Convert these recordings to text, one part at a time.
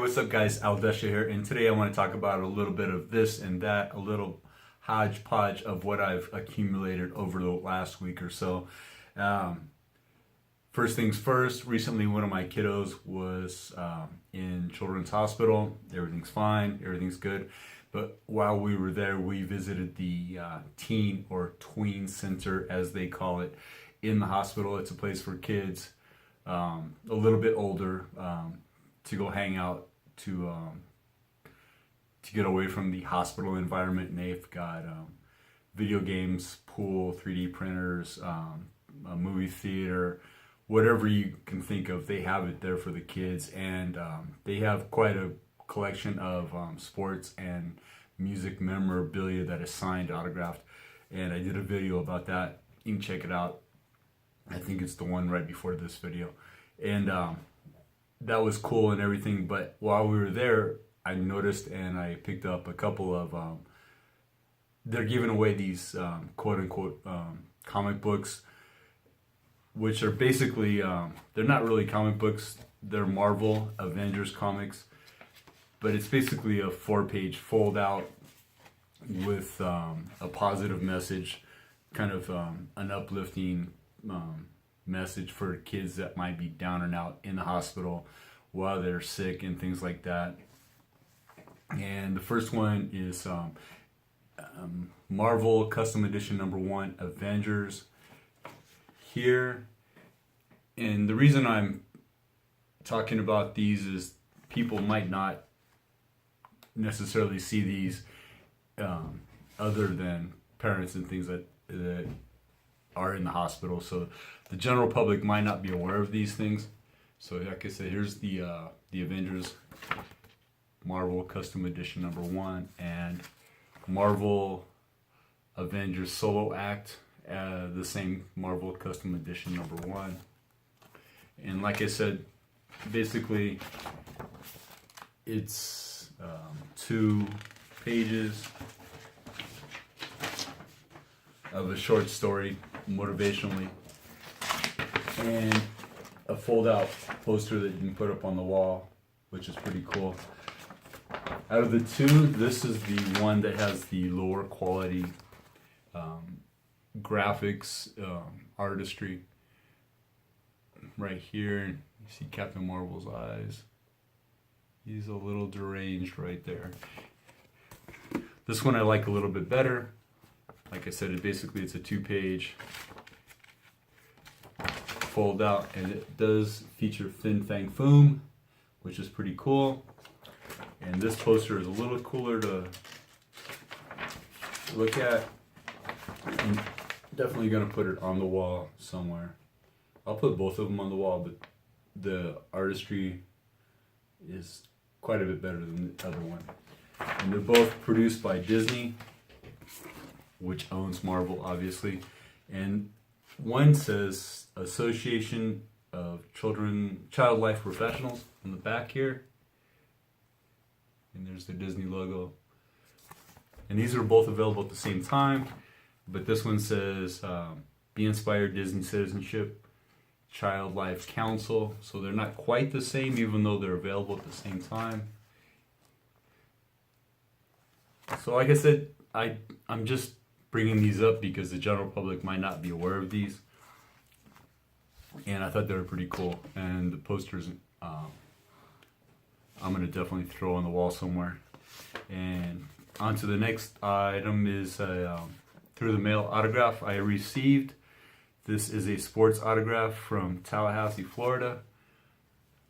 what's up guys, Aldesha here, and today I want to talk about a little bit of this and that, a little hodgepodge of what I've accumulated over the last week or so. First things first, recently one of my kiddos was in Children's Hospital. Everything's fine, everything's good. But while we were there, we visited the teen or tween center, as they call it, in the hospital. It's a place for kids a little bit older to go hang out, to get away from the hospital environment. And they've got video games, pool, 3D printers, a movie theater, whatever you can think of. They have it there for the kids, and they have quite a collection of sports and music memorabilia that is signed, autographed, and I did a video about that. You can check it out. I think it's the one right before this video, and that was cool and everything. But while we were there, I noticed and I picked up a couple of they're giving away these quote unquote comic books, which are basically they're not really comic books, they're Marvel Avengers comics, but it's basically a 4-page fold out with a positive message, kind of an uplifting message for kids that might be down and out in the hospital while they're sick and things like that. And the first one is Marvel Custom Edition #1 Avengers here. And the reason I'm talking about these is people might not necessarily see these other than parents and things that are in the hospital. So the general public might not be aware of these things. So like I said, here's the Avengers Marvel Custom Edition #1 and Marvel Avengers Solo Act, the same Marvel Custom Edition #1. And like I said, basically it's 2 pages of a short story, motivationally, and a fold-out poster that you can put up on the wall, which is pretty cool. Out of the 2, this is the one that has the lower quality graphics, artistry. Right here, you see Captain Marvel's eyes. He's a little deranged right there. This one I like a little bit better. Like I said, it's a 2-page fold out, and it does feature Fin Fang Foom, which is pretty cool. And this poster is a little cooler to look at. I'm definitely gonna put it on the wall somewhere. I'll put both of them on the wall, but the artistry is quite a bit better than the other one. And they're both produced by Disney, which owns Marvel, obviously. And one says Association of Child Life Professionals on the back here. And there's the Disney logo. And these are both available at the same time. But this one says Be Inspired Disney Citizenship Child Life Council. So they're not quite the same, even though they're available at the same time. So like I said, I'm just bringing these up because the general public might not be aware of these. And I thought they were pretty cool. And the posters, I'm going to definitely throw on the wall somewhere. And on to the next item is through the mail autograph I received. This is a sports autograph from Tallahassee, Florida.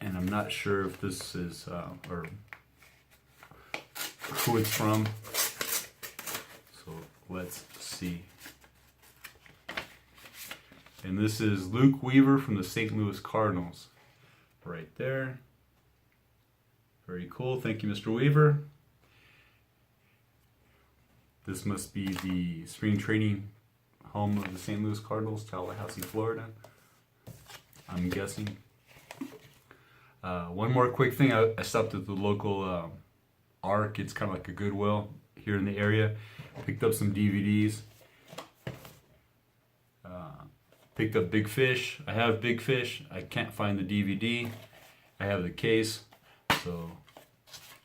And I'm not sure if this is, or who it's from. So let's see. And this is Luke Weaver from the St. Louis Cardinals. Right there. Very cool. Thank you, Mr. Weaver. This must be the spring training home of the St. Louis Cardinals, Tallahassee, Florida, I'm guessing. One more quick thing. I stopped at the local ARC. It's kind of like a Goodwill here in the area. Picked up some DVDs. Picked up Big Fish. I have Big Fish. I can't find the DVD. I have the case. So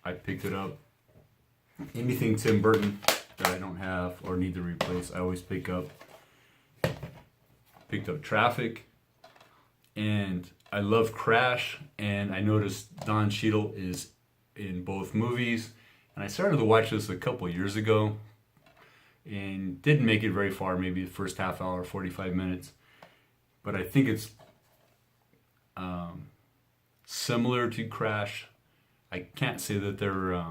I picked it up. Anything Tim Burton that I don't have or need to replace, I always pick up. Picked up Traffic, and I love Crash, and I noticed Don Cheadle is in both movies, and I started to watch this a couple years ago and didn't make it very far, maybe the first half hour, 45 minutes, but I think it's similar to Crash. I can't say that they're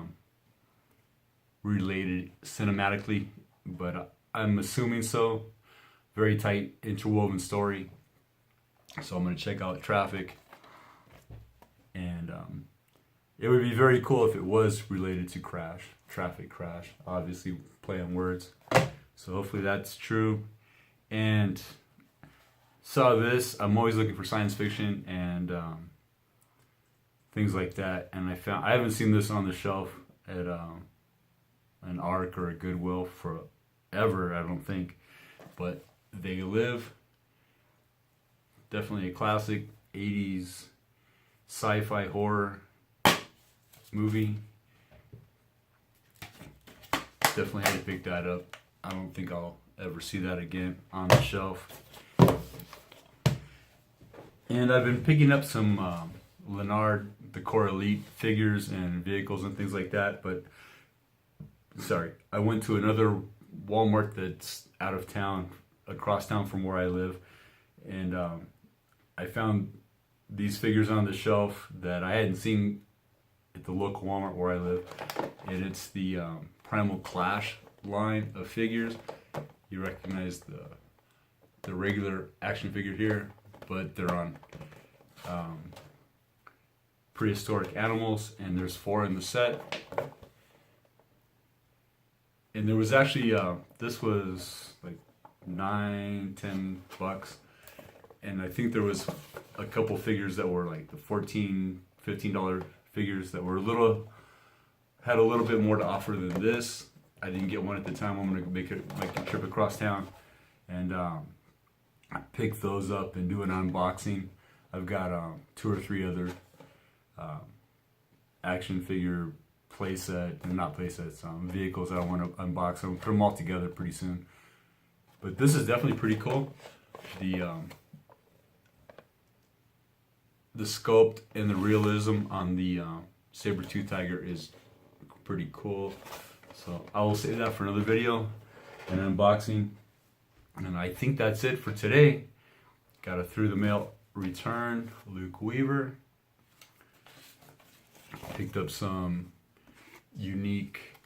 related cinematically, but I'm assuming so. Very tight, interwoven story. So I'm going to check out Traffic. And it would be very cool if it was related to Crash. Traffic Crash. Obviously, play on words. So hopefully that's true. And saw this. I'm always looking for science fiction and things like that. And I haven't seen this on the shelf at an Arc or a Goodwill forever, I don't think. But They Live, definitely a classic 80s sci-fi horror movie. Definitely had to pick that up. I don't think I'll ever see that again on the shelf. And I've been picking up some Leonard, the Core Elite figures and vehicles and things like that. But, sorry, I went to another Walmart that's out of town, across town from where I live, and I found these figures on the shelf that I hadn't seen at the local Walmart where I live, and it's the Primal Clash line of figures. You recognize the regular action figure here, but they're on prehistoric animals, and there's 4 in the set. And there was actually this was like $9-10, and I think there was a couple figures that were like the $14-15 figures that were had a little bit more to offer than this. I didn't get one at the time. I'm gonna make a trip across town, and I picked those up and do an unboxing. I've got 2 or 3 other action figure vehicles that I want to unbox and put them all together pretty soon. But this is definitely pretty cool. The sculpt and the realism on the saber-tooth tiger is pretty cool. So I will save that for another video, an unboxing. And I think that's it for today. Got a through the mail return, Luke Weaver. Picked up some unique,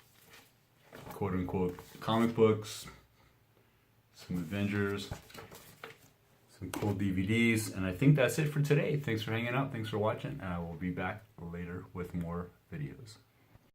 quote-unquote, comic books, some Avengers, some cool DVDs, and I think that's it for today. Thanks for hanging out, thanks for watching, and I will be back later with more videos.